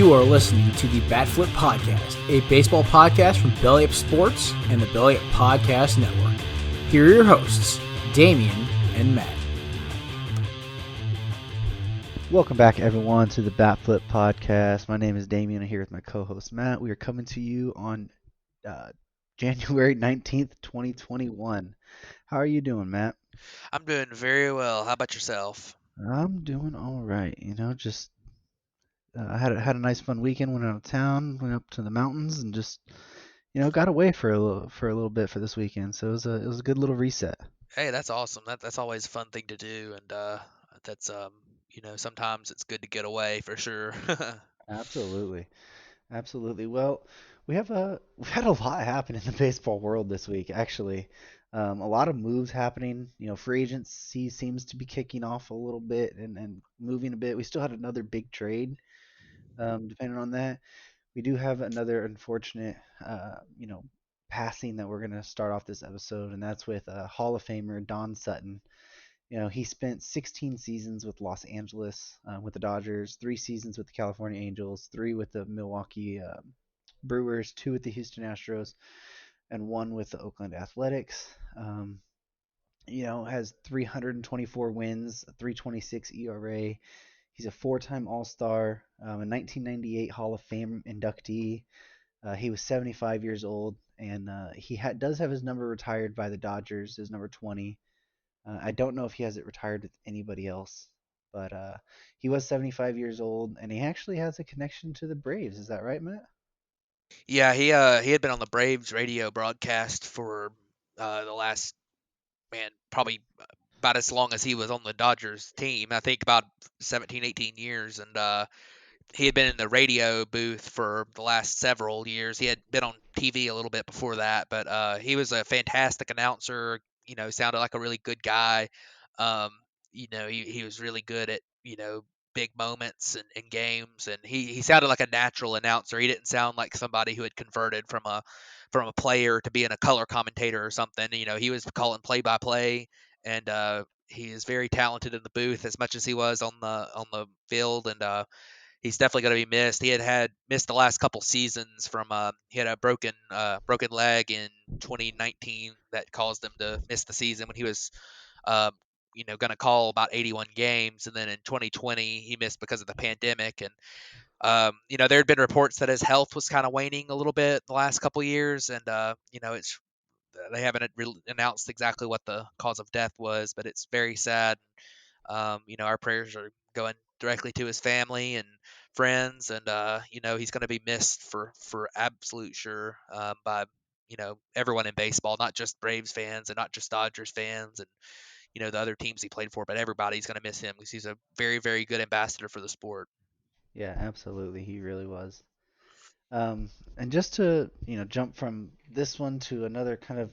You are listening to the Bat Flip Podcast, a baseball podcast from Belly Up Sports and the Belly Up Podcast Network. Here are your hosts, Damien and Matt. Welcome back, everyone, to the Bat Flip Podcast. My name is Damien. I'm here with my co-host, Matt. We are coming to you on January 19th, 2021. How are you doing, Matt? I'm doing very well. How about yourself? I'm doing all right. Just I had a nice fun weekend. Went out of town, went up to the mountains, and just got away for a little bit for this weekend. So it was a good little reset. Hey, that's awesome. That's always a fun thing to do, and that's sometimes it's good to get away for sure. Absolutely. Well, we had a lot happen in the baseball world this week, actually. A lot of moves happening. Free agency seems to be kicking off a little bit and moving a bit. We still had another big trade, depending on that. We do have another unfortunate, passing that we're going to start off this episode, and that's with Hall of Famer Don Sutton. He spent 16 seasons with Los Angeles, with the Dodgers, 3 seasons with the California Angels, 3 with the Milwaukee Brewers, 2 with the Houston Astros, and 1 with the Oakland Athletics. Has 324 wins, a 3.26 ERA. He's a 4-time All-Star, a 1998 Hall of Fame inductee. He was 75 years old, and he does have his number retired by the Dodgers, his number 20. I don't know if he has it retired with anybody else, but he was 75 years old, and he actually has a connection to the Braves. Is that right, Matt? Yeah, he had been on the Braves radio broadcast for the last probably about as long as he was on the Dodgers team. I think about 17, 18 years, and he had been in the radio booth for the last several years. He had been on TV a little bit before that, but he was a fantastic announcer. Sounded like a really good guy. He was really good at big moments and games, and he sounded like a natural announcer. He didn't sound like somebody who had converted from a player to being a color commentator or something. He was calling play by play, and he is very talented in the booth as much as he was on the field, and he's definitely going to be missed. He had missed the last couple seasons from he had a broken leg in 2019 that caused him to miss the season when he was going to call about 81 games, and then in 2020 he missed because of the pandemic. And there had been reports that his health was kind of waning a little bit the last couple years, and it's they haven't really announced exactly what the cause of death was, but it's very sad. Our prayers are going directly to his family and friends, and he's going to be missed for absolute sure by everyone in baseball, not just Braves fans and not just Dodgers fans and the other teams he played for, but everybody's going to miss him because he's a very, very good ambassador for the sport. Yeah, absolutely. He really was. And just to jump from this one to another kind of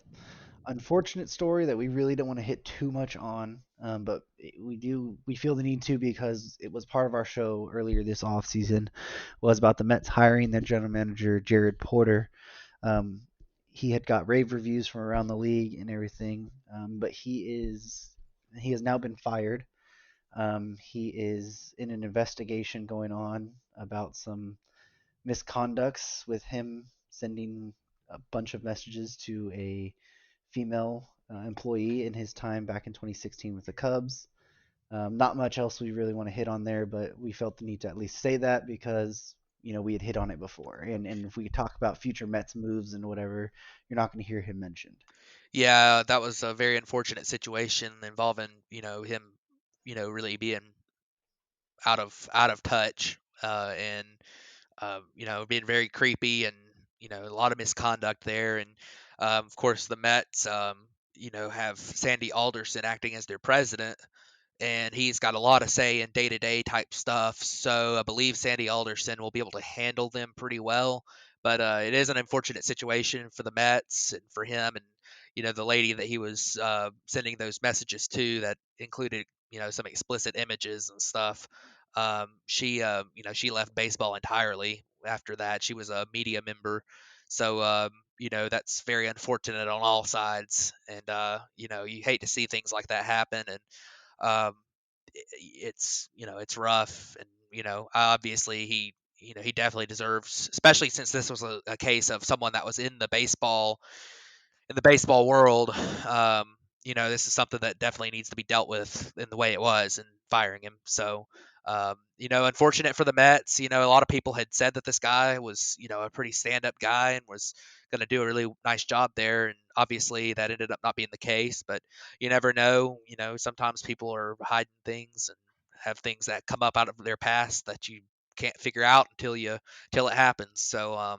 unfortunate story that we really don't want to hit too much on, but we feel the need to because it was part of our show earlier this off season, was about the Mets hiring their general manager Jared Porter. He had got rave reviews from around the league and everything, but he has now been fired. He is in an investigation going on about some misconducts with him sending a bunch of messages to a female employee in his time back in 2016 with the Cubs. Not much else we really want to hit on there, but we felt the need to at least say that because we had hit on it before, and if we talk about future Mets moves and whatever, you're not going to hear him mentioned. Yeah, that was a very unfortunate situation involving him really being out of touch and being very creepy and a lot of misconduct there. And of course the Mets have Sandy Alderson acting as their president, and he's got a lot of say in day-to-day type stuff, so I believe Sandy Alderson will be able to handle them pretty well. But it is an unfortunate situation for the Mets and for him, and the lady that he was sending those messages to that included some explicit images and stuff. She left baseball entirely after that. She was a media member, so that's very unfortunate on all sides, and you hate to see things like that happen. And um, it's rough, and obviously he definitely deserves, especially since this was a case of someone that was in the baseball world. This is something that definitely needs to be dealt with in the way it was and firing him. So, unfortunate for the Mets. A lot of people had said that this guy was, a pretty stand-up guy and was going to do a really nice job there. And obviously that ended up not being the case, but you never know. Sometimes people are hiding things and have things that come up out of their past that you can't figure out until it happens. So,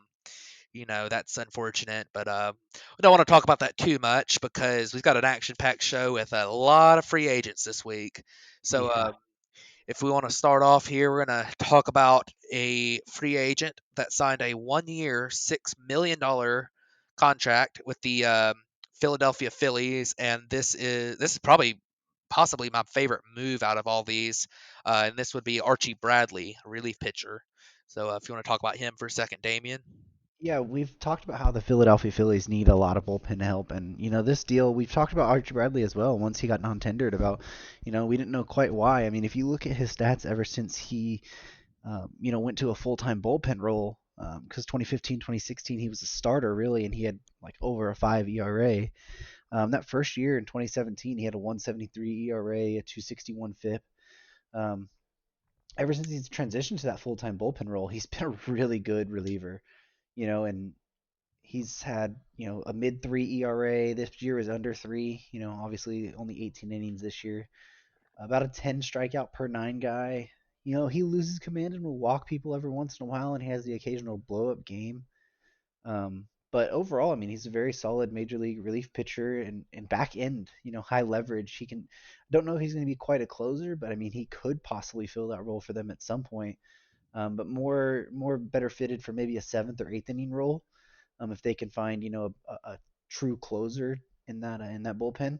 that's unfortunate, but we don't want to talk about that too much because we've got an action-packed show with a lot of free agents this week. So Yeah. if we want to start off here, we're going to talk about a free agent that signed a 1-year, $6 million contract with the Philadelphia Phillies, and this is probably possibly my favorite move out of all these, and this would be Archie Bradley, a relief pitcher. So if you want to talk about him for a second, Damien. Yeah, we've talked about how the Philadelphia Phillies need a lot of bullpen help, and this deal we've talked about Archie Bradley as well. Once he got non-tendered, about we didn't know quite why. I mean, if you look at his stats ever since he went to a full-time bullpen role, because 2015, 2016 he was a starter really, and he had like over a 5 ERA. That first year in 2017 he had a 173 ERA, a 261 FIP. Um, Ever since he's transitioned to that full-time bullpen role, he's been a really good reliever. And he's had, a mid three ERA. This year is under three. Obviously only 18 innings this year. About a 10 strikeout per nine guy. He loses command and will walk people every once in a while, and he has the occasional blow up game. But overall, I mean, he's a very solid major league relief pitcher and back end, high leverage. He can, don't know if he's going to be quite a closer, but I mean, he could possibly fill that role for them at some point. But more better fitted for maybe a seventh or eighth inning role, if they can find a true closer in that bullpen.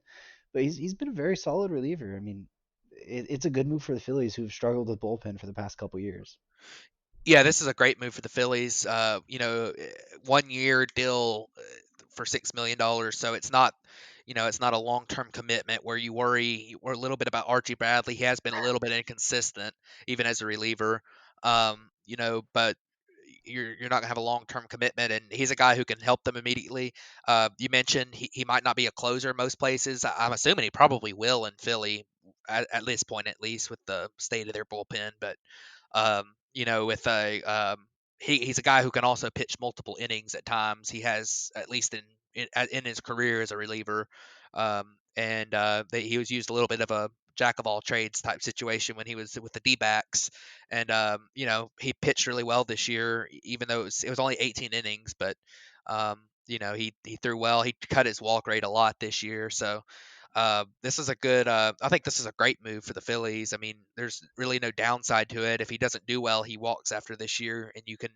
But he's been a very solid reliever. I mean, it's a good move for the Phillies, who've struggled with bullpen for the past couple years. Yeah, this is a great move for the Phillies. 1 year deal for $6 million, so it's not a long-term commitment where you worry or a little bit about Archie Bradley. He has been a little bit inconsistent even as a reliever, but you're not gonna have a long-term commitment, and he's a guy who can help them immediately. You mentioned he might not be a closer most places. I'm assuming he probably will in Philly at this point, at least with the state of their bullpen, but with he's a guy who can also pitch multiple innings at times. He has at least in his career as a reliever, and he was used a little bit of a jack of all trades type situation when he was with the D-backs, and he pitched really well this year, even though it was only 18 innings, but he threw well. He cut his walk rate a lot this year, so this is a good. I think this is a great move for the Phillies. I mean, there's really no downside to it. If he doesn't do well, he walks after this year, and you can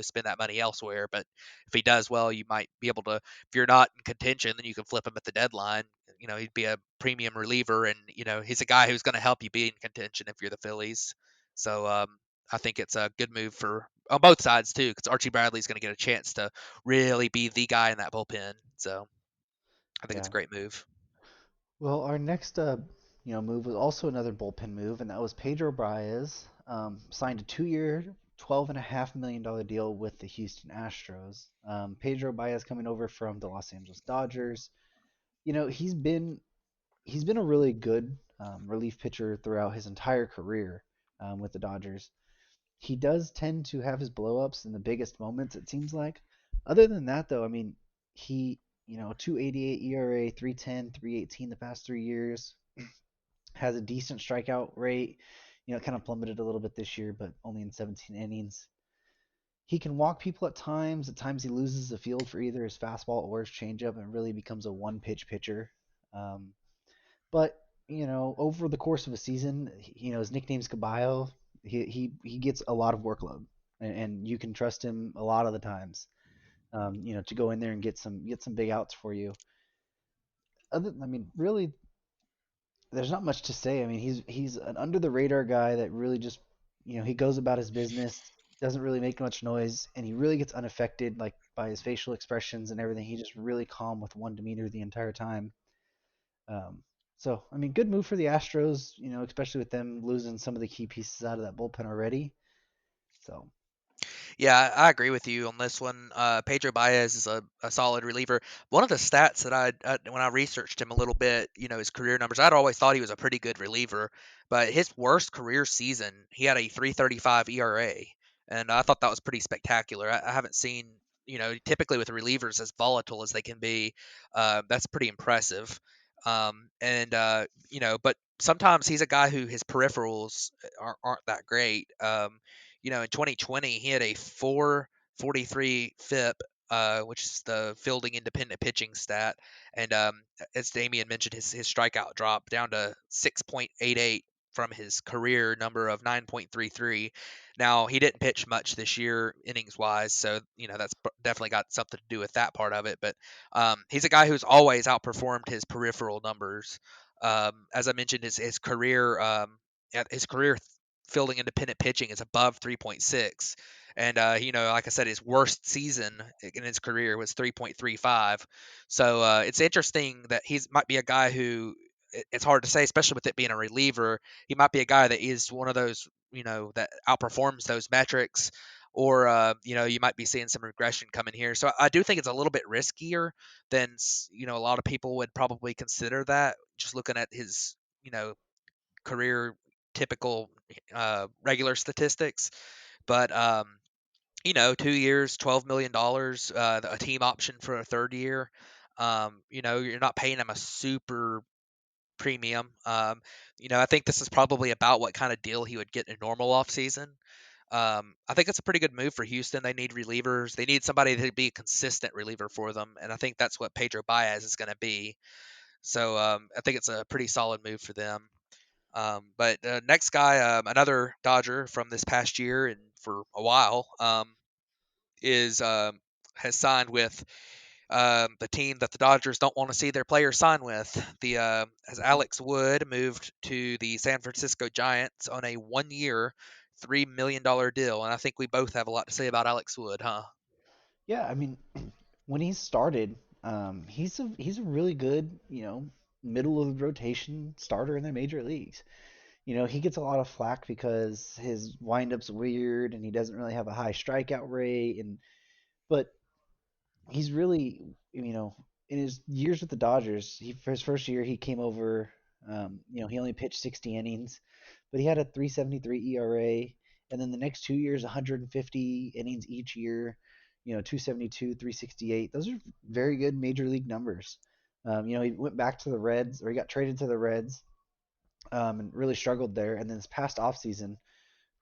spend that money elsewhere. But if he does well, you might be able to. If you're not in contention, then you can flip him at the deadline. He'd be a premium reliever, and he's a guy who's going to help you be in contention if you're the Phillies. So I think it's a good move for on both sides too, because Archie Bradley's going to get a chance to really be the guy in that bullpen. So I think it's Yeah. a great move. Well, our next move was also another bullpen move, and that was Pedro Baez. Signed a 2-year, $12.5 million deal with the Houston Astros. Pedro Baez coming over from the Los Angeles Dodgers. He's been a really good relief pitcher throughout his entire career with the Dodgers. He does tend to have his blowups in the biggest moments, it seems like. Other than that, though, I mean, he 288 ERA, 310, 318 the past 3 years. Has a decent strikeout rate. It kind of plummeted a little bit this year, but only in 17 innings. He can walk people at times. At times, he loses the field for either his fastball or his changeup and really becomes a one-pitch pitcher. Um, but over the course of a season, his nickname's Caballo. He gets a lot of workload, and you can trust him a lot of the times. To go in there and get some big outs for you. I mean, really, there's not much to say. I mean, he's an under the radar guy that really just he goes about his business, doesn't really make much noise, and he really gets unaffected like by his facial expressions and everything. He's just really calm with one demeanor the entire time. Um, so I mean, good move for the Astros, especially with them losing some of the key pieces out of that bullpen already. So Yeah, I agree with you on this one. Pedro Baez is a solid reliever. One of the stats that when I researched him a little bit, his career numbers, I'd always thought he was a pretty good reliever, but his worst career season, he had a 3.35 ERA, and I thought that was pretty spectacular. I haven't seen, typically with relievers as volatile as they can be, that's pretty impressive. But sometimes he's a guy who his peripherals aren't that great. In 2020, he had a 4.43 FIP, which is the fielding independent pitching stat. And as Damien mentioned, his strikeout dropped down to 6.88 from his career number of 9.33. Now, he didn't pitch much this year, innings wise, so that's definitely got something to do with that part of it. But he's a guy who's always outperformed his peripheral numbers. As I mentioned, his career fielding independent pitching is above 3.6. And like I said, his worst season in his career was 3.35. So it's interesting that he's might be a guy who it's hard to say, especially with it being a reliever. He might be a guy that is one of those that outperforms those metrics, or you might be seeing some regression coming here. So I do think it's a little bit riskier than a lot of people would probably consider that. Just looking at his career typical regular statistics. But 2 years, $12 million, a team option for a third year. You're not paying him a super premium. I think this is probably about what kind of deal he would get in a normal offseason. I think it's a pretty good move for Houston. They need relievers. They need somebody to be a consistent reliever for them, and I think that's what Pedro Baez is going to be. So I think it's a pretty solid move for them. But next guy, another Dodger from this past year and for a while, is has signed with the team that the Dodgers don't want to see their players sign with. As Alex Wood moved to the San Francisco Giants on a 1-year, $3 million deal, and I think we both have a lot to say about Alex Wood, huh? Yeah, I mean, when he started, he's a really good, middle of the rotation starter in the major leagues. He gets a lot of flack because his windup's weird and he doesn't really have a high strikeout rate, but he's really, in his years with the Dodgers, for his first year he came over, he only pitched 60 innings, but he had a 3.73 ERA, and then the next 2 years 150 innings each year, 272, 368. Those are very good major league numbers. He went back to the Reds, or he got traded to the Reds, and really struggled there. And then this past offseason,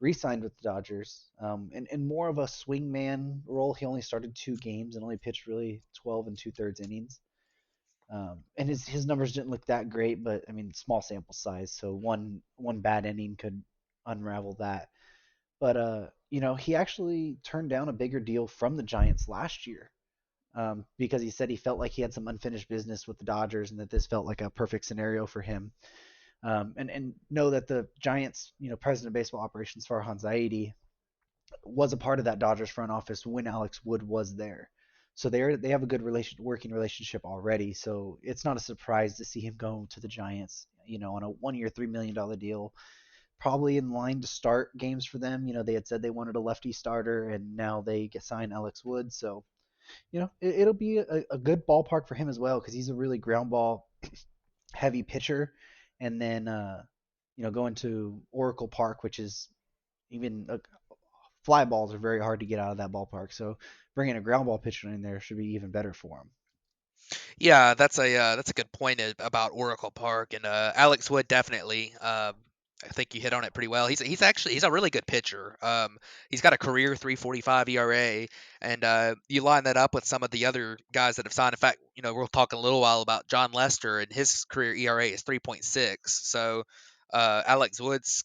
re-signed with the Dodgers, in more of a swingman role. He only started 2 games and only pitched really 12 and 2/3 innings. And his numbers didn't look that great, but I mean, small sample size, so one bad inning could unravel that. But he actually turned down a bigger deal from the Giants last year, because he said he felt like he had some unfinished business with the Dodgers and that this felt like a perfect scenario for him. And know that the Giants, president of baseball operations Farhan Zaidi was a part of that Dodgers front office when Alex Wood was there. So they have a good working relationship already. So it's not a surprise to see him go to the Giants, on a 1-year, $3 million deal, probably in line to start games for them. They had said they wanted a lefty starter, and now they get signed Alex Wood. So it'll be a good ballpark for him as well, because he's a really ground ball heavy pitcher. And then going to Oracle Park, which is even fly balls are very hard to get out of that ballpark. So bringing a ground ball pitcher in there should be even better for him. Yeah, that's a good point about Oracle Park, and Alex Wood definitely. I think you hit on it pretty well. He's a really good pitcher. He's got a career 3.45 ERA, and you line that up with some of the other guys that have signed. In fact, we'll talk in a little while about Jon Lester, and his career ERA is 3.6. So Alex Wood's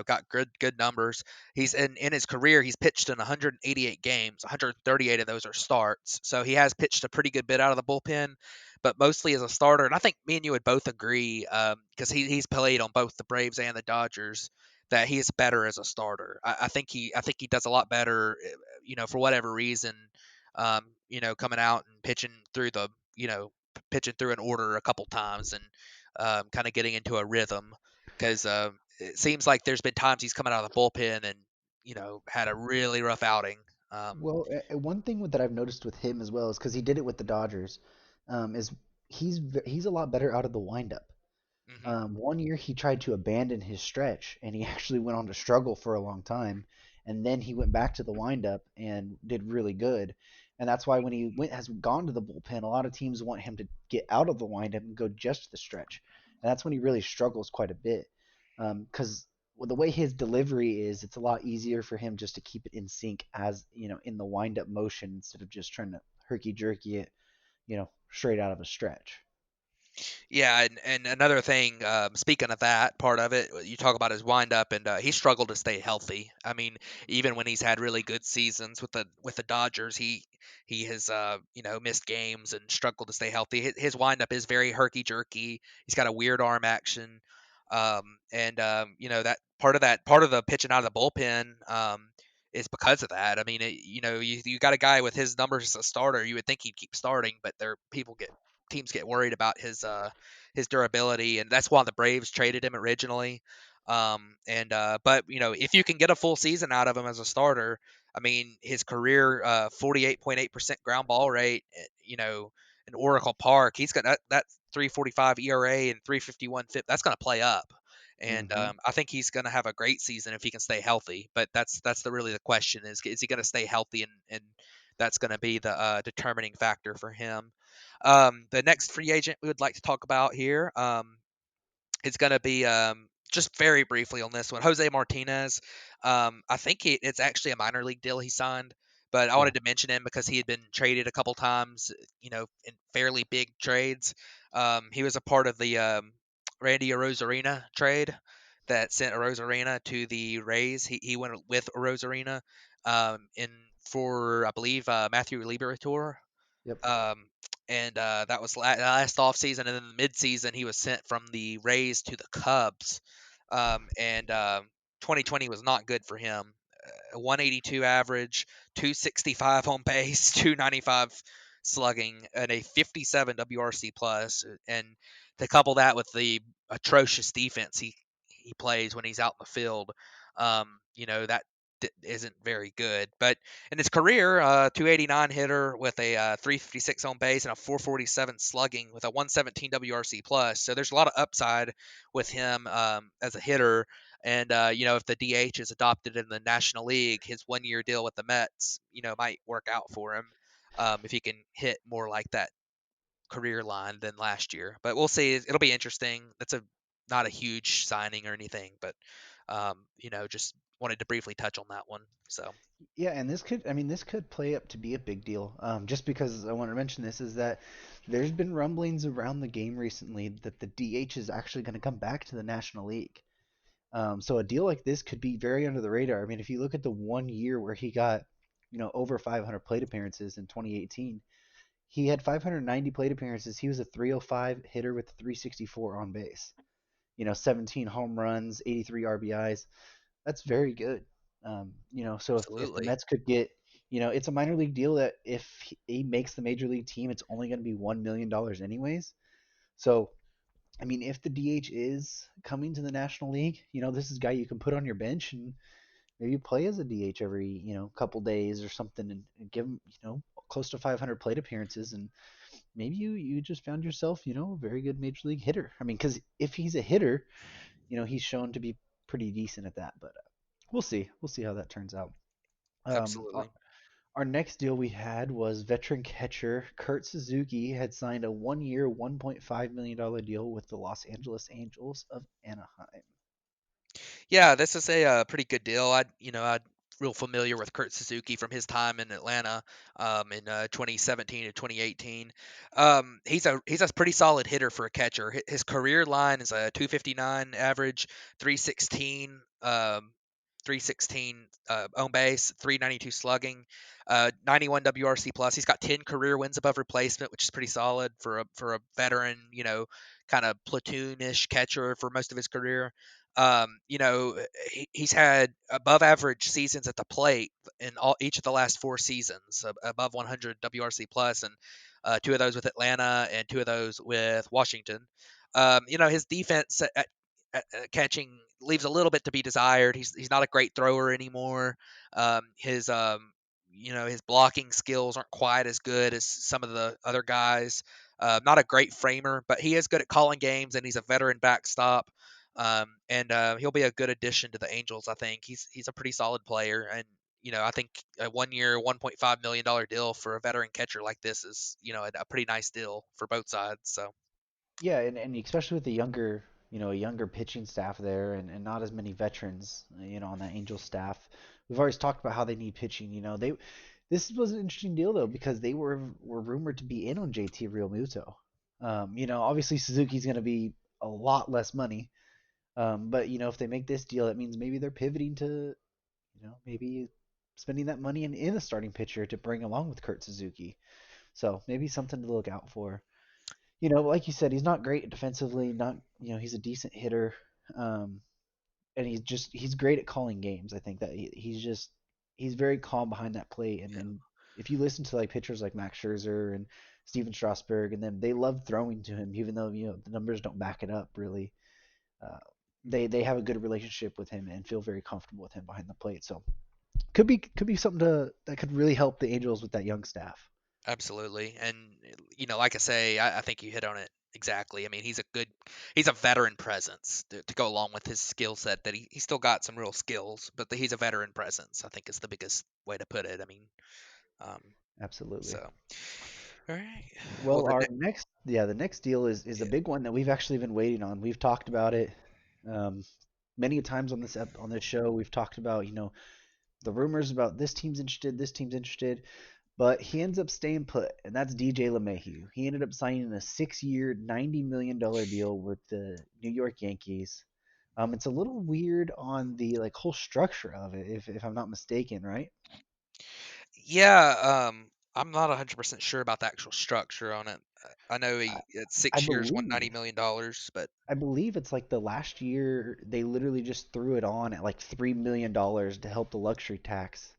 got good numbers. He's in his career, he's pitched in 188 games. 138 of those are starts. So he has pitched a pretty good bit out of the bullpen, but mostly as a starter. And I think me and you would both agree, because he's played on both the Braves and the Dodgers, that he is better as a starter. I think he does a lot better, for whatever reason, coming out and pitching through an order a couple times and kind of getting into a rhythm, because it seems like there's been times he's coming out of the bullpen and had a really rough outing. Well, one thing that I've noticed with him as well is because he did it with the Dodgers, is he's a lot better out of the windup. Mhm. One year he tried to abandon his stretch, and he actually went on to struggle for a long time. And then he went back to the windup and did really good. And that's why when has gone to the bullpen, a lot of teams want him to get out of the windup and go just to the stretch. And that's when he really struggles quite a bit. Because the way his delivery is, it's a lot easier for him just to keep it in sync as in the windup motion instead of just trying to herky jerky it, straight out of a stretch. Yeah, and another thing, speaking of that part of it, you talk about his windup, and he struggled to stay healthy. I mean, even when he's had really good seasons with the Dodgers, he has missed games and struggled to stay healthy. His windup is very herky jerky. He's got a weird arm action, and that part of the pitching out of the bullpen. Is because of that. I mean, you got a guy with his numbers as a starter. You would think he'd keep starting, but teams get worried about his durability, and that's why the Braves traded him originally. But if you can get a full season out of him as a starter, I mean, his career 48.8% ground ball rate, in Oracle Park, he's got that 3.45 ERA and 3.51 FIP. That's going to play up. And Mm-hmm. I think he's going to have a great season if he can stay healthy. But that's the question is he going to stay healthy, and that's going to be the determining factor for him. The next free agent we would like to talk about here is going to be just very briefly on this one, Jose Martinez. I think it's actually a minor league deal he signed, but I Yeah. wanted to mention him because he had been traded a couple times, in fairly big trades. He was a part of the Randy Arozarena trade that sent Arozarena to the Rays. He went with Arozarena in for I believe Matthew Liberatore. Yep. Um, and that was last off season, and then the mid season he was sent from the Rays to the Cubs. And 2020 was not good for him. 182 average, 265 on base, 295 slugging, and a 57 WRC plus. And to couple that with the atrocious defense he plays when he's out in the field, that isn't very good. But in his career, 289 hitter with a 356 on base and a 447 slugging with a 117 WRC plus. So there's a lot of upside with him as a hitter. And if the DH is adopted in the National League, his 1 year deal with the Mets, might work out for him if he can hit more like that career line than last year. But we'll see. It'll be interesting. That's a not a huge signing or anything, but just wanted to briefly touch on that one. So Yeah, and this could play up to be a big deal. Just because I want to mention this is that there's been rumblings around the game recently that the DH is actually going to come back to the National League. So a deal like this could be very under the radar. I mean, if you look at the 1 year where he got, over 500 plate appearances in 2018, he had 590 plate appearances. He was a 305 hitter with 364 on base. 17 home runs, 83 RBIs. That's very good. So if the absolutely. Mets could get, it's a minor league deal that if he makes the major league team, it's only going to be $1 million anyways. So, I mean, if the DH is coming to the National League, this is a guy you can put on your bench and maybe play as a DH every, couple days or something and give him, close to 500 plate appearances. And maybe you just found yourself, a very good major league hitter. I mean, because if he's a hitter, he's shown to be pretty decent at that. But we'll see. We'll see how that turns out. Our, Absolutely. our next deal we had was veteran catcher Kurt Suzuki had signed a 1 year, $1.5 million deal with the Los Angeles Angels of Anaheim. Yeah, this is a pretty good deal. I'm real familiar with Kurt Suzuki from his time in Atlanta in 2017 to 2018. He's a pretty solid hitter for a catcher. His career line is a 259 average, 316 316 on base, 392 slugging, 91 WRC plus. He's got 10 career wins above replacement, which is pretty solid for a veteran, kind of platoonish catcher for most of his career. He's had above average seasons at the plate in each of the last 4 seasons, above 100 WRC plus, and two of those with Atlanta and two of those with Washington. His defense catching leaves a little bit to be desired. He's not a great thrower anymore. His his blocking skills aren't quite as good as some of the other guys. Not a great framer, but he is good at calling games, and he's a veteran backstop. And he'll be a good addition to the Angels. I think he's a pretty solid player, and I think a 1 year, $1.5 million deal for a veteran catcher like this is a pretty nice deal for both sides. So Yeah, and especially with the younger, a younger pitching staff there, and not as many veterans, on that Angels staff. We've always talked about how they need pitching. This was an interesting deal though because they were rumored to be in on JT Realmuto. Obviously Suzuki's going to be a lot less money, but if they make this deal, that means maybe they're pivoting to, maybe spending that money in a starting pitcher to bring along with Kurt Suzuki. So maybe something to look out for. Like you said, he's not great defensively. Not, he's a decent hitter, um, and he's great at calling games. I think that he's very calm behind that plate. And yeah, then if you listen to like pitchers like Max Scherzer and Steven Strasburg and them, they love throwing to him, even though the numbers don't back it up really. Uh, they have a good relationship with him and feel very comfortable with him behind the plate. So could be something that could really help the Angels with that young staff. absolutely. And like I say, I think you hit on it exactly. I mean, he's a veteran presence to go along with his skill set. That he still got some real skills, but he's a veteran presence. I think is the biggest way to put it. I mean, um, Absolutely. so all right. Well, Well, the next deal is a yeah, big one that we've actually been waiting on. We've talked about it um, many times on on this show. We've talked about the rumors about this team's interested, but he ends up staying put, and that's DJ LeMahieu. He ended up signing a 6-year, $90 million deal with the New York Yankees. It's a little weird on the like whole structure of it, if I'm not mistaken, right? yeah. I'm not 100% sure about the actual structure on it. I know I, it's I 6 years, believe $190 million, but I believe it's like the last year they literally just threw it on at like $3 million to help the luxury tax.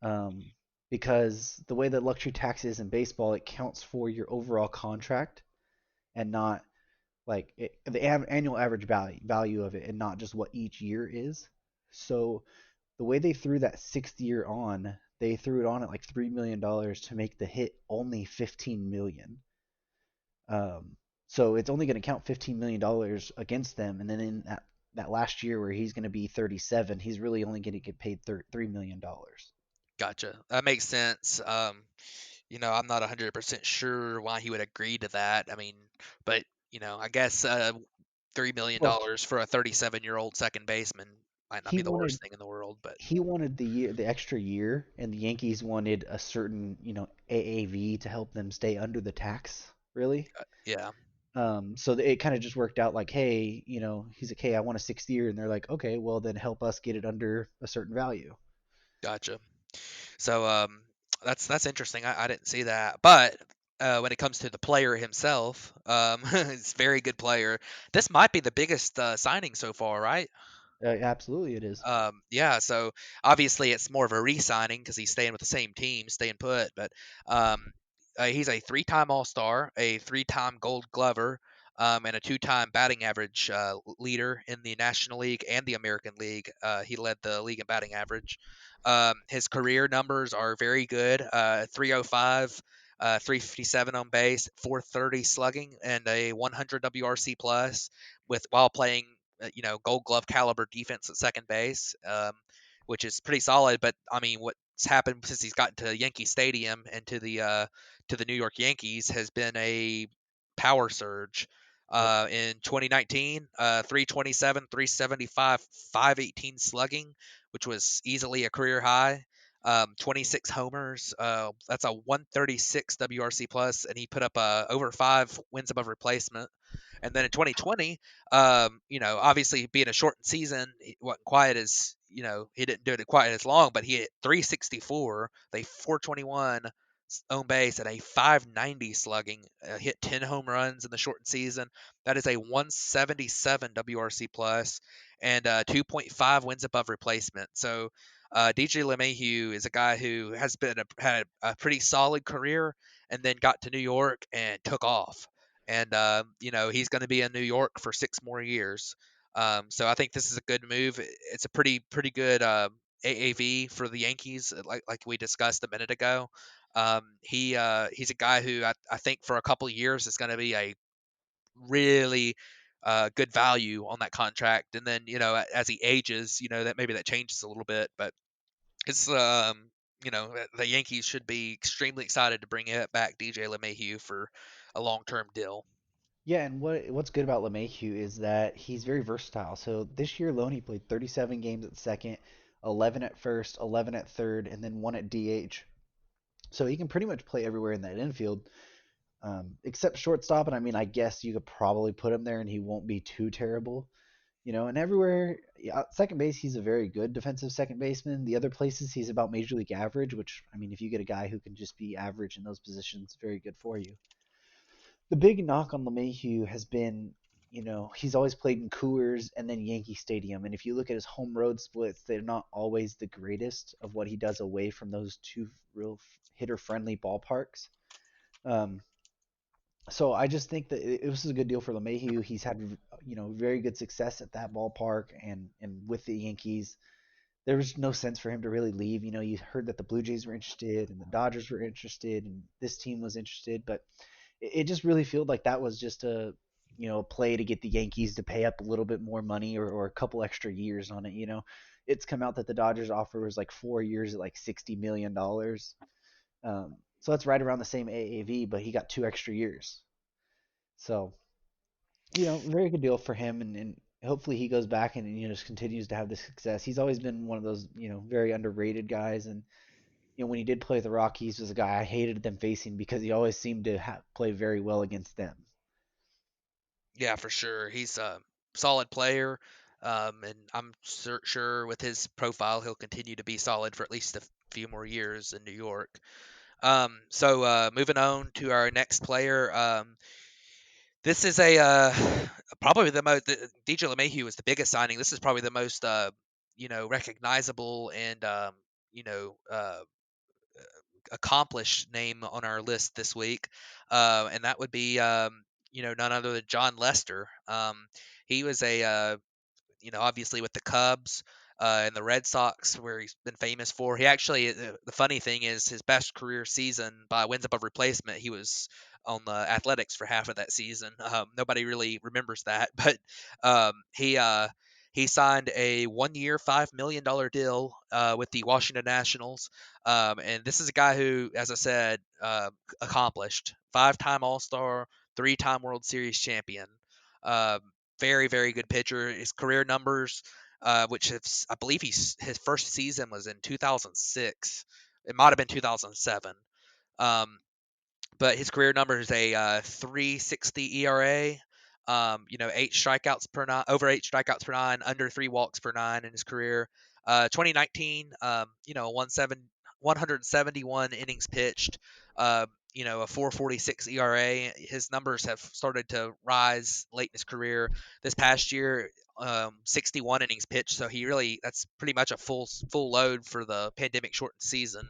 Um, because the way that luxury tax is in baseball, it counts for your overall contract and not like the annual average value of it, and not just what each year is. So the way they threw that 6th year on, they threw it on at like $3 million to make the hit only 15 million. So it's only going to count $15 million against them, and then in that last year where he's going to be 37, he's really only going to get paid $3 million. gotcha. That makes sense. I'm not 100% sure why he would agree to that. I mean, but I guess $3 million Well, for a 37-year-old second baseman might not he be the wanted worst thing in the world, but he wanted the extra year, and the Yankees wanted a certain AAV to help them stay under the tax. Really. yeah, So it kind of just worked out like, hey, he's like, hey, I want a 6th year, and they're like, okay, well then help us get it under a certain value. gotcha. So that's interesting. I didn't see that, but when it comes to the player himself, he's a very good player. This might be the biggest signing so far, right? Absolutely, it is. Yeah, so obviously it's more of a re-signing because he's staying with the same team, staying put. But um, he's a three-time All-Star, a three-time Gold Glover, and a two-time batting average leader in the National League and the American League. He led the league in batting average. His career numbers are very good: 305. 357 on base, 430 slugging, and a 100 WRC plus, with while playing Gold Glove caliber defense at second base, which is pretty solid. But I mean, what's happened since he's gotten to Yankee Stadium and to the New York Yankees has been a power surge. Yep. In 2019, 327, 375, 518 slugging, which was easily a career high. 26 homers. That's a 136 WRC plus, and he put up over 5 wins above replacement. And then in 2020, obviously being a shortened season, it wasn't quite as he didn't do it quite as long, but he hit 364, they 421 on base at a 590 slugging, hit 10 home runs in the shortened season. That is a 177 WRC plus and 2.5 wins above replacement. So DJ LeMahieu is a guy who has had a pretty solid career and then got to New York and took off. And he's going to be in New York for 6 more years. So I think this is a good move. It's a pretty good AAV for the Yankees, like we discussed a minute ago. He's a guy who I think for a couple of years is going to be a really good value on that contract, and then as he ages, that maybe that changes a little bit, but it's the Yankees should be extremely excited to bring it back DJ LeMahieu for a long-term deal. Yeah, and what's good about LeMahieu is that he's very versatile. So this year alone, he played 37 games at second, 11 at first, 11 at third, and then one at DH. So he can pretty much play everywhere in that infield, except shortstop. And I mean, I guess you could probably put him there, and he won't be too terrible. And everywhere, yeah, second base, he's a very good defensive second baseman. The other places, he's about major league average, which, I mean, if you get a guy who can just be average in those positions, very good for you. The big knock on LeMahieu has been, he's always played in Coors and then Yankee Stadium. And if you look at his home road splits, they're not always the greatest of what he does away from those two real hitter friendly ballparks. Um, so I just think that it was a good deal for LeMahieu. He's had, very good success at that ballpark and with the Yankees. There was no sense for him to really leave. You heard that the Blue Jays were interested and the Dodgers were interested and this team was interested, but it just really felt like that was just a play to get the Yankees to pay up a little bit more money or a couple extra years on it. It's come out that the Dodgers offer was like 4 years at like $60 million. So that's right around the same AAV, but he got 2 extra years. So very good deal for him, and hopefully he goes back and just continues to have the success. He's always been one of those very underrated guys, and when he did play with the Rockies, was a guy I hated them facing because he always seemed to play very well against them. Yeah, for sure. He's a solid player, and I'm sure with his profile, he'll continue to be solid for at least a few more years in New York. So moving on to our next player. This is probably the most. DJ LeMahieu was the biggest signing. This is probably the most recognizable and you know uh, accomplished name on our list this week, and that would be none other than Jon Lester. He was obviously with the Cubs and the Red Sox, where he's been famous for. He actually, the funny thing is, his best career season by wins above replacement, he was on the Athletics for half of that season. Nobody really remembers that, but he signed a 1-year, $5 million deal with the Washington Nationals. And this is a guy who, as I said, accomplished 5-time All Star, 3-time World Series champion. Um, Very, very good pitcher. His career numbers, which I believe his first season was in 2006. It might have been 2007. Um, but his career numbers a 3.60 ERA. 8 strikeouts per nine, under 3 walks per nine in his career. 2019, 171 innings pitched. A 4.46 ERA. His numbers have started to rise late in his career. This past year, 61 innings pitched. So that's pretty much a full load for the pandemic shortened season.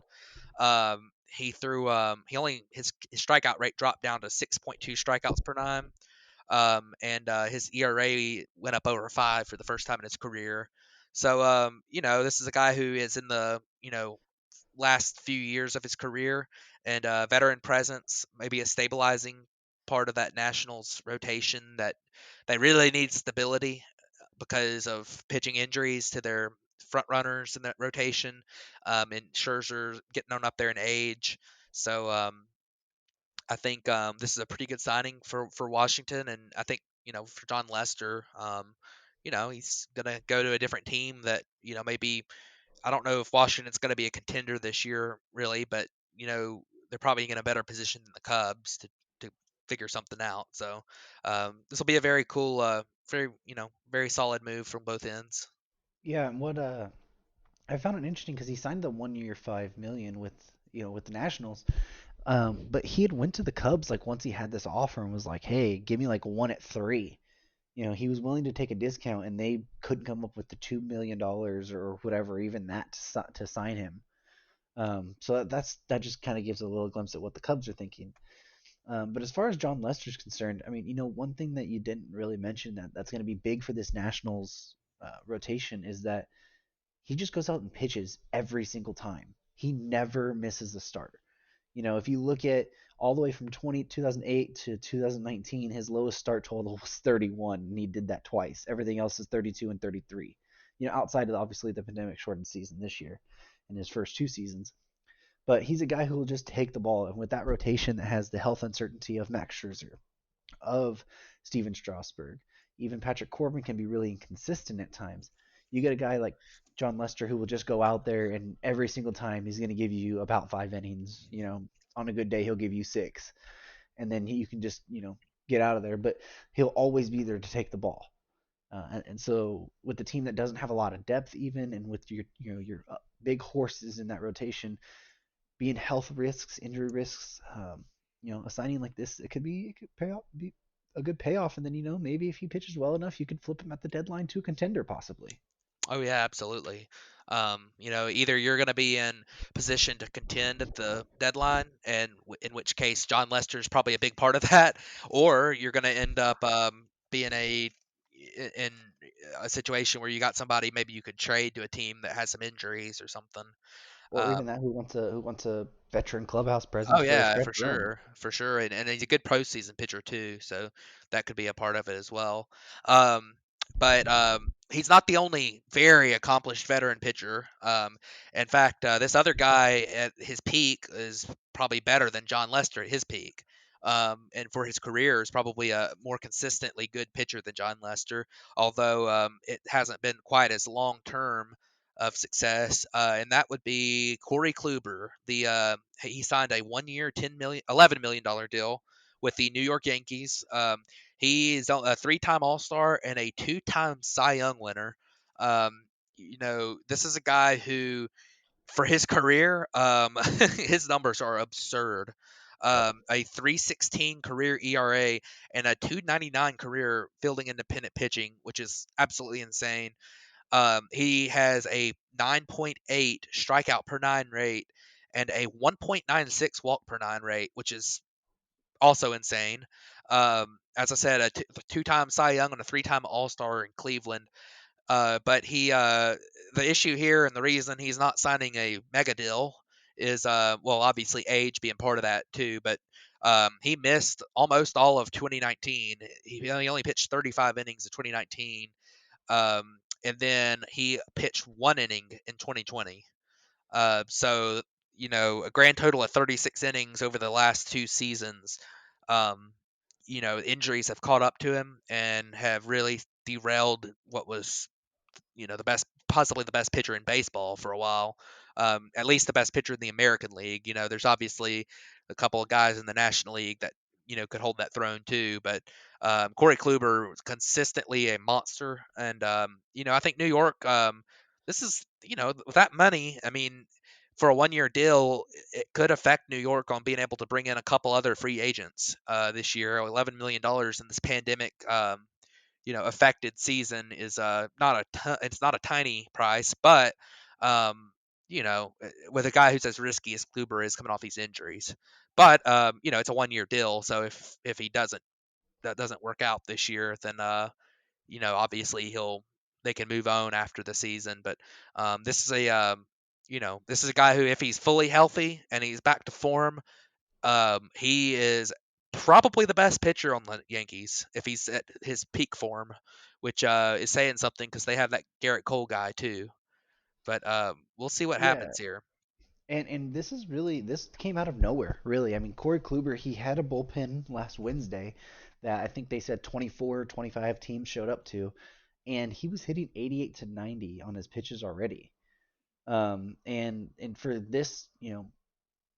He threw his strikeout rate dropped down to 6.2 strikeouts per nine. And his ERA went up over 5 for the first time in his career. So this is a guy who is in the last few years of his career, and veteran presence, maybe a stabilizing part of that Nationals rotation that they really need stability because of pitching injuries to their front runners in that rotation, and Scherzer getting on up there in age. So I think this is a pretty good signing for Washington, and I think for Jon Lester, he's gonna go to a different team that maybe I don't know if Washington's going to be a contender this year, really, but they're probably in a better position than the Cubs to figure something out. So this will be a very cool, very solid move from both ends. Yeah, and what I found it interesting because he signed the 1 year 5 million with the Nationals. But he had went to the Cubs like once he had this offer and was like, "Hey, give me like 1 at 3." He was willing to take a discount, and they couldn't come up with the $2 million or whatever, even that to sign him. So that just kind of gives a little glimpse at what the Cubs are thinking. But as far as Jon Lester's concerned, I mean, one thing that you didn't really mention that's going to be big for this Nationals rotation is that he just goes out and pitches every single time. He never misses a start. If you look at all the way from 2008 to 2019, his lowest start total was 31, and he did that twice. Everything else is 32 and 33. Outside of obviously the pandemic shortened season this year in his first 2 seasons. But he's a guy who will just take the ball, and with that rotation that has the health uncertainty of Max Scherzer, of Steven Strasburg, even Patrick Corbin can be really inconsistent at times. You get a guy like Jon Lester who will just go out there and every single time he's going to give you about 5 innings. On a good day he'll give you 6, and then you can just get out of there. But he'll always be there to take the ball. And so with the team that doesn't have a lot of depth, even, and with your big horses in that rotation, being health risks, injury risks, a signing like this, it could pay off, be a good payoff, and then maybe if he pitches well enough, you could flip him at the deadline to a contender possibly. Oh yeah, absolutely. Either you're going to be in position to contend at the deadline, and in which case Jon Lester is probably a big part of that, or you're going to end up being in a situation where you got somebody maybe you could trade to a team that has some injuries or something. Or Um, even that, who wants a veteran clubhouse Oh presence for a yeah, stretch run. for sure, and he's a good postseason pitcher too, so that could be a part of it as well. Um, but he's not the only very accomplished veteran pitcher. In fact, this other guy at his peak is probably better than Jon Lester at his peak. And for his career is probably a more consistently good pitcher than Jon Lester, although it hasn't been quite as long term of success, and that would be Corey Kluber. He signed a 1 year, $11 million deal with the New York Yankees. He's a 3-time All-Star and a 2-time Cy Young winner. This is a guy who, for his career, his numbers are absurd. A 3.16 career ERA and a 2.99 career fielding independent pitching, which is absolutely insane. He has a 9.8 strikeout per nine rate and a 1.96 walk per nine rate, which is also insane. As I said, a 2-time Cy Young and a 3-time All Star in Cleveland. But the issue here and the reason he's not signing a mega deal is, obviously age being part of that too. But he missed almost all of 2019. He only pitched 35 innings in 2019. And then he pitched 1 inning in 2020. So, a grand total of 36 innings over the last 2 seasons. Um, Injuries have caught up to him and have really derailed what was, possibly the best pitcher in baseball for a while. At least the best pitcher in the American League. There's obviously a couple of guys in the National League that could hold that throne too. But Corey Kluber was consistently a monster, and I think New York. This is with that money. I mean, for a 1 year deal, it could affect New York on being able to bring in a couple other free agents this year. $11 million in this pandemic. Affected season is it's not a tiny price, but with a guy who's as risky as Kluber is coming off these injuries. But it's a 1 year deal, so if that doesn't work out this year, then obviously they can move on after the season. But this is a guy who, if he's fully healthy and he's back to form, he is probably the best pitcher on the Yankees if he's at his peak form, which is saying something because they have that Garrett Cole guy too. But we'll see what Yeah, happens here. and this came out of nowhere, really. I mean, Corey Kluber, he had a bullpen last Wednesday that I think they said 24, 25 teams showed up to, and he was hitting 88 to 90 on his pitches already. And for this,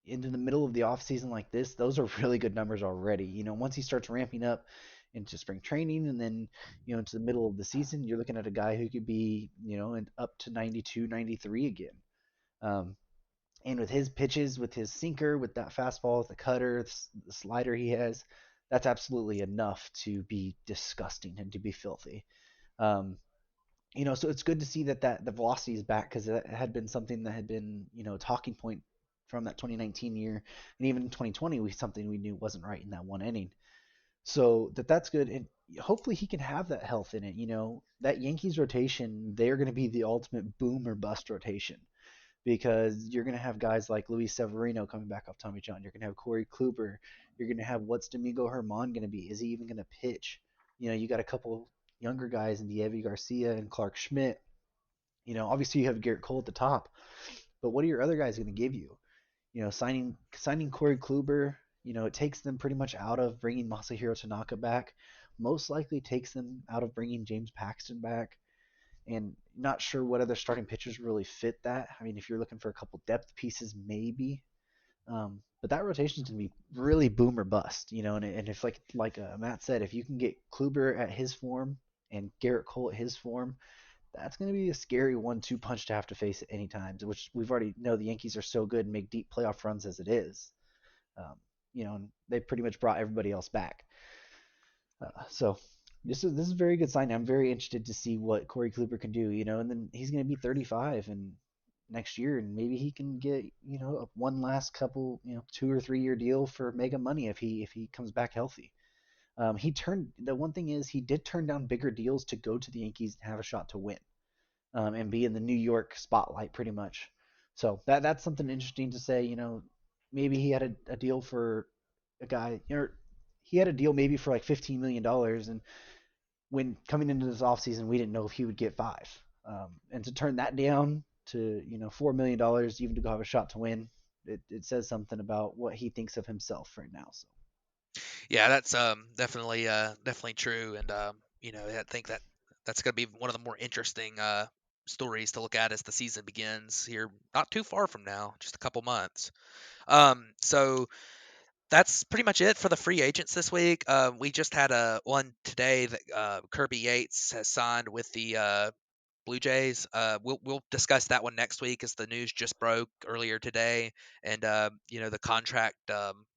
into the middle of the off season like this, those are really good numbers already. Once he starts ramping up into spring training and then, into the middle of the season, you're looking at a guy who could be, up to 92, 93 again. Um, and with his pitches, with his sinker, with that fastball, with the cutter, the slider he has, that's absolutely enough to be disgusting and to be filthy. Um, so it's good to see that the velocity is back, because it had been something that had been, a talking point from that 2019 year, and even in 2020, something we knew wasn't right in that 1 inning. So that's good. And hopefully he can have that health in it. That Yankees rotation, they're going to be the ultimate boom or bust rotation because you're going to have guys like Luis Severino coming back off Tommy John. You're going to have Corey Kluber. You're going to have what's Domingo Herman going to be? Is he even going to pitch? You got a couple younger guys in Diego Garcia and Clark Schmidt. Obviously you have Garrett Cole at the top, but what are your other guys going to give you? Signing Corey Kluber, it takes them pretty much out of bringing Masahiro Tanaka back. Most likely takes them out of bringing James Paxton back. And not sure what other starting pitchers really fit that. I mean, if you're looking for a couple depth pieces, maybe. But that rotation is going to be really boom or bust, and if like Matt said, if you can get Kluber at his form and Garrett Cole at his form, that's going to be a scary 1-2 punch to have to face at any time, which we've already know the Yankees are so good and make deep playoff runs as it is. And they pretty much brought everybody else back. So this is a very good sign. I'm very interested to see what Corey Kluber can do, and then he's going to be 35 and next year, and maybe he can get one last couple 2 or 3 year deal for mega money if he comes back healthy. The one thing is he did turn down bigger deals to go to the Yankees and have a shot to win, and be in the New York spotlight pretty much. So that's something interesting to say. Maybe he had a deal for a guy, he had a deal maybe for like $15 million, and when coming into this offseason, we didn't know if he would get five. And to turn that down to $4 million even to go have a shot to win, it says something about what he thinks of himself right now. So. Yeah, that's definitely true, and I think that's going to be one of the more interesting stories to look at as the season begins here, not too far from now, just a couple months. So that's pretty much it for the free agents this week. We just had one today that Kirby Yates has signed with the Blue Jays. We'll discuss that one next week as the news just broke earlier today, and the contract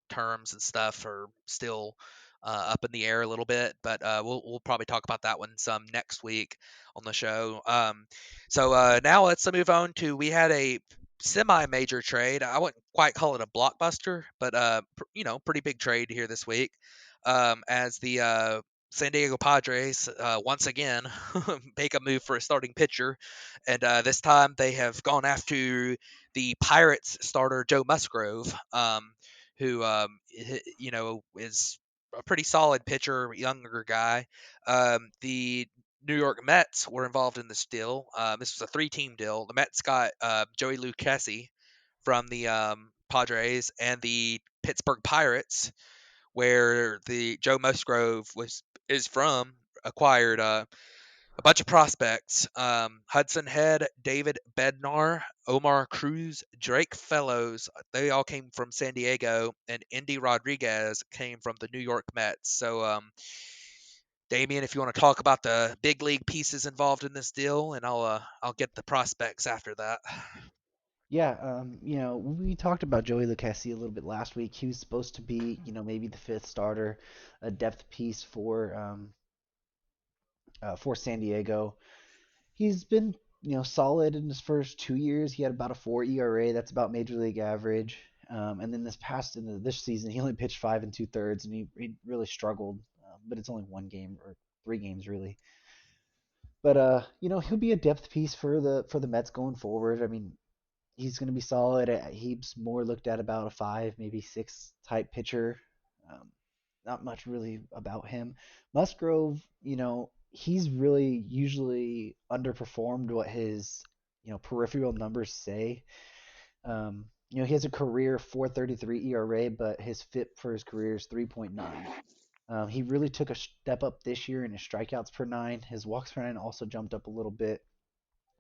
terms and stuff are still up in the air a little bit, but we'll probably talk about that one some next week on the show. So now let's move on to, we had a semi-major trade. I wouldn't quite call it a blockbuster, but pretty big trade here this week, as the San Diego Padres once again make a move for a starting pitcher, and this time they have gone after the Pirates starter Joe Musgrove, who is a pretty solid pitcher, younger guy. The New York Mets were involved in this deal. This was a 3-team deal. The Mets got Joey Lucchesi from the Padres, and the Pittsburgh Pirates, where the Joe Musgrove is from, acquired a bunch of prospects. Hudson Head, David Bednar, Omar Cruz, Drake Fellows, they all came from San Diego, and Indy Rodriguez came from the New York Mets. So, Damien, if you want to talk about the big league pieces involved in this deal, and I'll get the prospects after that. Yeah, we talked about Joey Lucchesi a little bit last week. He was supposed to be, maybe the fifth starter, a depth piece for San Diego. He's been, solid in his first 2 years. He had about a 4 ERA. That's about major league average. And then this season, he only pitched 5 2/3, and he really struggled. But it's only one game or 3 games really. But he'll be a depth piece for the Mets going forward. I mean, he's going to be solid. He's more looked at about a 5, maybe 6 type pitcher. Not much really about him. Musgrove, he's really usually underperformed what his peripheral numbers say. He has a career 4.33 ERA, but his FIP for his career is 3.9. He really took a step up this year in his strikeouts per 9. His walks per 9 also jumped up a little bit.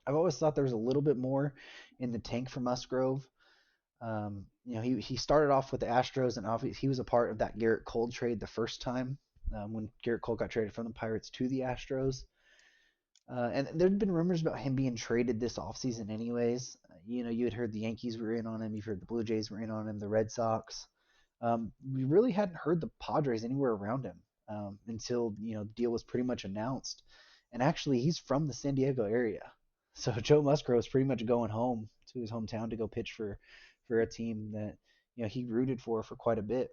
I've always thought there was a little bit more in the tank for Musgrove. He started off with the Astros, and obviously he was a part of that Garrett Cole trade the first time, when Garrett Cole got traded from the Pirates to the Astros. And there'd been rumors about him being traded this offseason anyways. You had heard the Yankees were in on him. You've heard the Blue Jays were in on him, the Red Sox. We really hadn't heard the Padres anywhere around him until, the deal was pretty much announced. And actually, he's from the San Diego area. So Joe Musgrove is pretty much going home to his hometown to go pitch for a team that he rooted for quite a bit.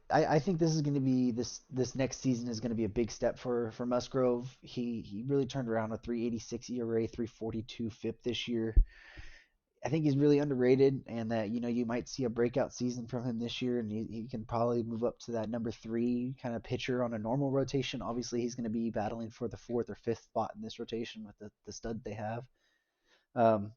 I think this is going to be this next season is going to be a big step for Musgrove. He really turned around a 3.86 ERA, 3.42 FIP this year. I think he's really underrated, and that you might see a breakout season from him this year, and he can probably move up to that number 3 kind of pitcher on a normal rotation. Obviously, he's going to be battling for the 4th or 5th spot in this rotation with the stud they have. Um,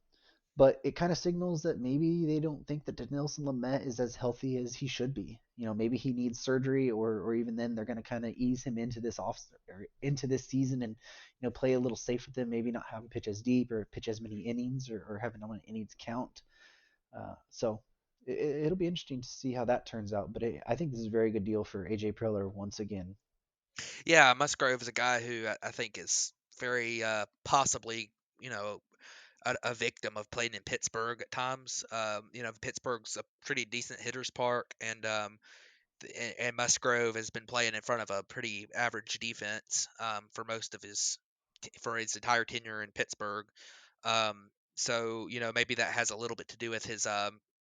but it kind of signals that maybe they don't think that Denilson Lamet is as healthy as he should be. Maybe he needs surgery, or even then they're going to kind of ease him into this into this season, and play a little safe with him. Maybe not have him pitch as deep or pitch as many innings, or have an innings count. So it'll be interesting to see how that turns out. But I think this is a very good deal for AJ Preller once again. Yeah, Musgrove is a guy who I think is very possibly, a victim of playing in Pittsburgh at times. Pittsburgh's a pretty decent hitter's park, and Musgrove has been playing in front of a pretty average defense for for his entire tenure in Pittsburgh. So maybe that has a little bit to do with his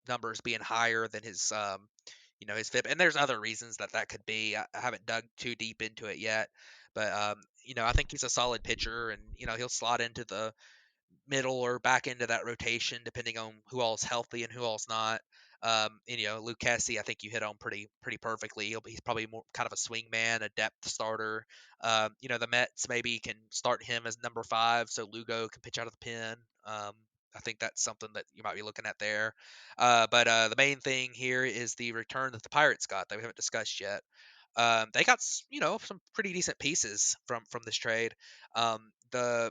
numbers being higher than his FIP. And there's other reasons that could be. I haven't dug too deep into it yet, but I think he's a solid pitcher, and he'll slot into the middle or back into that rotation depending on who all's healthy and who all's not. Luke Kessie, I think you hit on pretty perfectly. He's probably more kind of a swing man, a depth starter. The Mets maybe can start him as number 5, so Lugo can pitch out of the pen. I think that's something that you might be looking at there. But the main thing here is the return that the Pirates got that we haven't discussed yet. They got some pretty decent pieces from this trade. The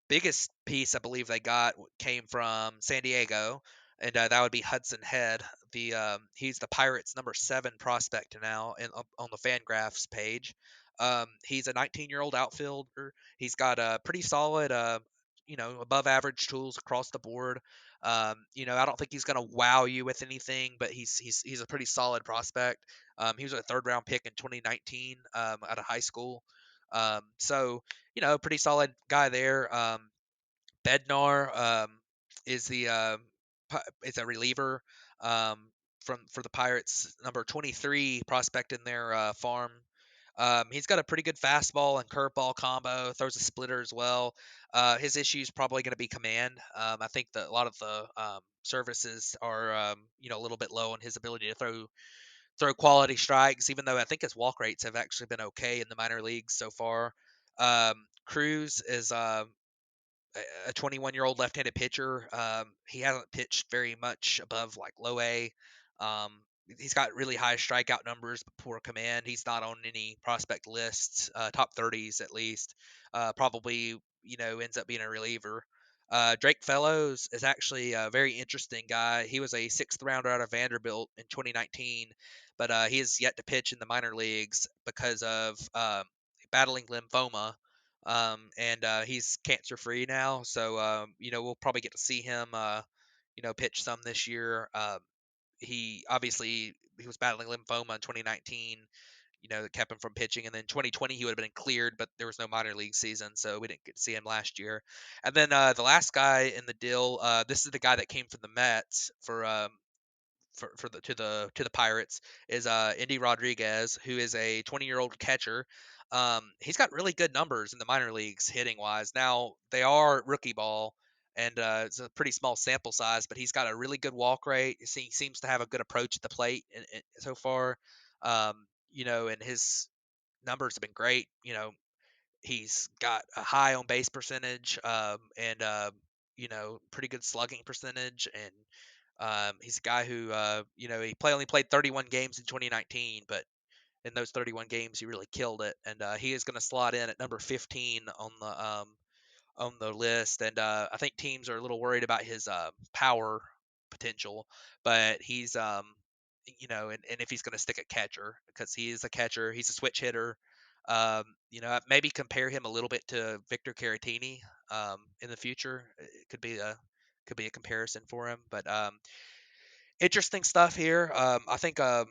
biggest piece I believe they got came from San Diego, and that would be Hudson Head. He's the Pirates' number 7 prospect now on the Fangraphs page. He's a 19-year-old outfielder. He's got a pretty solid, above average tools across the board. I don't think he's going to wow you with anything, but he's a pretty solid prospect. He was a 3rd round pick in 2019 out of high school. So pretty solid guy there. Bednar is is a reliever for the Pirates, number 23 prospect in their farm. He's got a pretty good fastball and curveball combo. Throws a splitter as well. His issue is probably going to be command. I think that a lot of the services are a little bit low on his ability to throw quality strikes. Even though I think his walk rates have actually been okay in the minor leagues so far. Cruz is a 21-year-old left-handed pitcher. He hasn't pitched very much above like low A. Um, he's got really high strikeout numbers, but poor command. He's not on any prospect lists, top 30s at least. Probably, ends up being a reliever. Drake Fellows is actually a very interesting guy. He was a 6th rounder out of Vanderbilt in 2019, but he has yet to pitch in the minor leagues because of battling lymphoma. And he's cancer free now, so we'll probably get to see him pitch some this year. He was battling lymphoma in 2019, that kept him from pitching, and then 2020 he would have been cleared, but there was no minor league season, so we didn't get to see him last year. And then the last guy in the deal, this is the guy that came from the Mets for the Pirates, is Indy Rodriguez, who is a 20-year-old catcher. He's got really good numbers in the minor leagues hitting wise. Now they are rookie ball, and it's a pretty small sample size, but he's got a really good walk rate. He seems to have a good approach at the plate so far. And his numbers have been great. He's got a high on base percentage, and pretty good slugging percentage, and he's a guy who he only played 31 games in 2019, but in those 31 games he really killed it, and he is going to slot in at number 15 on the list. And I think teams are a little worried about his power potential, but he's and if he's going to stick at catcher, because he is a catcher, he's a switch hitter. Maybe compare him a little bit to Victor Caratini in the future. It could be a comparison for him, but interesting stuff here. I think the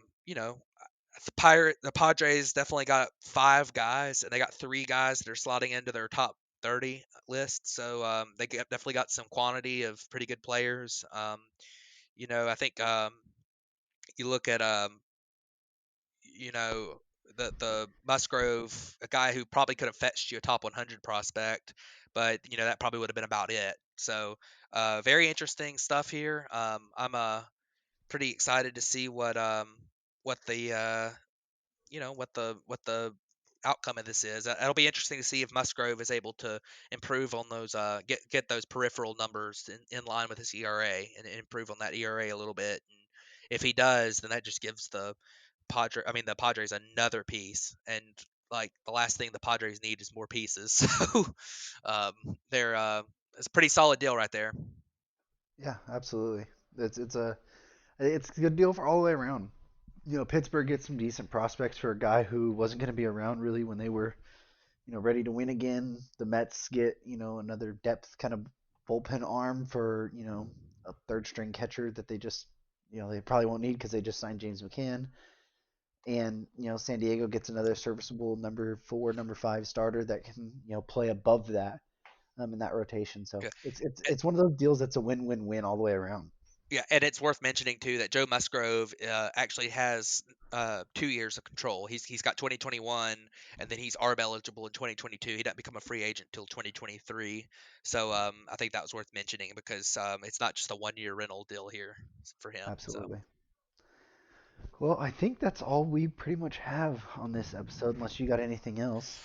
Padres definitely got 5 guys, and they got 3 guys that are slotting into their top 30 list. So definitely got some quantity of pretty good players. I think you look at the Musgrove, a guy who probably could have fetched you a top 100 prospect, but that probably would have been about it. So very interesting stuff here. I'm pretty excited to see what the what the outcome of this is. It'll be interesting to see if Musgrove is able to improve on those get those peripheral numbers in line with his ERA and improve on that ERA a little bit. And if he does, then that just gives the Padres another piece. And like the last thing the Padres need is more pieces. So um, they're it's a pretty solid deal right there. Yeah, absolutely. It's a good deal for all the way around. Pittsburgh gets some decent prospects for a guy who wasn't going to be around really when they were, ready to win again. The Mets get, another depth kind of bullpen arm for, a third string catcher that they just, they probably won't need because they just signed James McCann. And, San Diego gets another serviceable number 4, number 5 starter that can, play above that in that rotation. So Yeah. it's one of those deals that's a win-win-win all the way around. Yeah, and it's worth mentioning too that Joe Musgrove actually has 2 years of control. He's got 2021, and then he's ARB eligible in 2022. He doesn't become a free agent until 2023. So I think that was worth mentioning because it's not just a 1-year rental deal here for him. Absolutely. Well, I think that's all we pretty much have on this episode, unless you got anything else.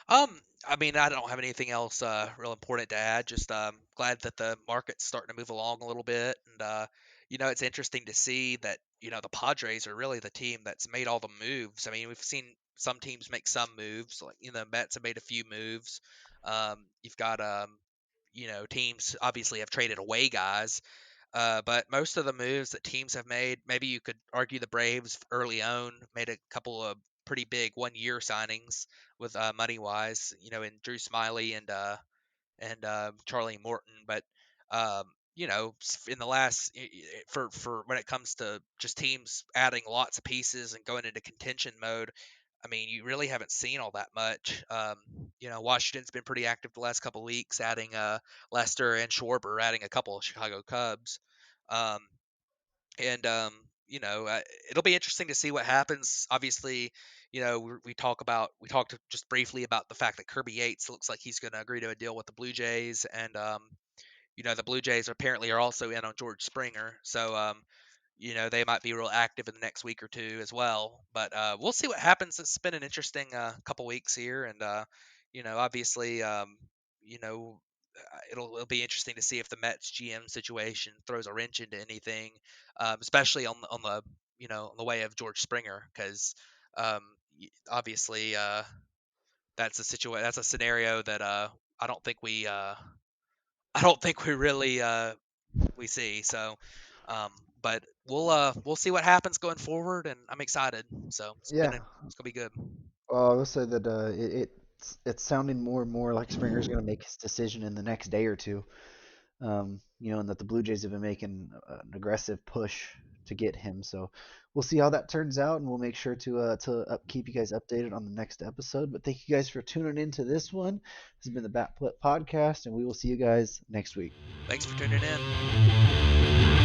I mean, I don't have anything else real important to add. Just glad that the market's starting to move along a little bit, and it's interesting to see that the Padres are really the team that's made all the moves. I mean, we've seen some teams make some moves, like Mets have made a few moves. You've got teams obviously have traded away guys. But most of the moves that teams have made, maybe you could argue the Braves early on made a couple of pretty big 1-year signings with money wise, in Drew Smiley and Charlie Morton. But in the last for when it comes to just teams adding lots of pieces and going into contention mode, I mean, you really haven't seen all that much. Washington's been pretty active the last couple of weeks, adding Lester and Schwarber, adding a couple of Chicago Cubs. Um, and it'll be interesting to see what happens. Obviously, we talked just briefly about the fact that Kirby Yates looks like he's going to agree to a deal with the Blue Jays, and the Blue Jays apparently are also in on George Springer. So they might be real active in the next week or two as well. But we'll see what happens. It's been an interesting couple weeks here, and obviously, it'll be interesting to see if the Mets GM situation throws a wrench into anything, especially on the on the way of George Springer, because obviously that's a scenario that I don't think we really we see. So. But we'll see what happens going forward, and I'm excited. So it's Yeah. it's gonna be good. Well, I will say that it's sounding more and more like Springer's going to make his decision in the next day or two. And that the Blue Jays have been making an aggressive push to get him. So we'll see how that turns out, and we'll make sure to keep you guys updated on the next episode. But thank you guys for tuning into this one. This has been the Bat Flip Podcast, and we will see you guys next week. Thanks for tuning in.